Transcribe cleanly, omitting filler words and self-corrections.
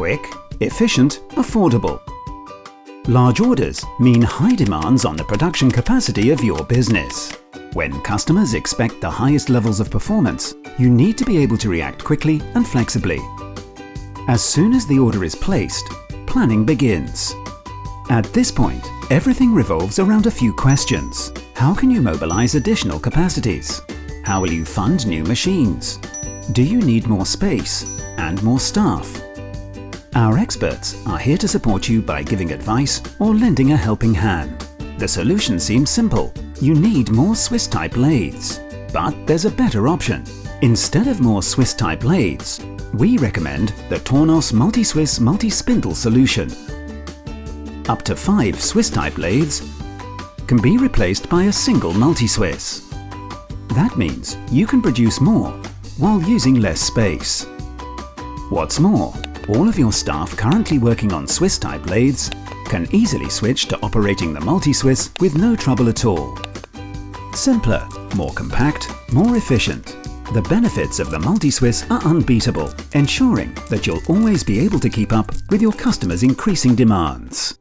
quick, efficient, affordable. Large orders mean high demands on the production capacity of your business. When customers expect the highest levels of performance, you need to be able to react quickly and flexibly. As soon as the order is placed, planning begins. At this point, everything revolves around a few questions. How can you mobilize additional capacities? How will you fund new machines? Do you need more space and more staff? Our experts are here to support you by giving advice or lending a helping hand. The solution seems simple. You need more Swiss-type lathes. But there's a better option. Instead of more Swiss-type lathes, we recommend the Tornos MultiSwiss multi-spindle solution. Up to 5 Swiss-type lathes can be replaced by a single MultiSwiss. That means you can produce more while using less space. What's more, all of your staff currently working on Swiss-type lathes can easily switch to operating the MultiSwiss with no trouble at all. Simpler, more compact, more efficient. The benefits of the MultiSwiss are unbeatable, ensuring that you'll always be able to keep up with your customers' increasing demands.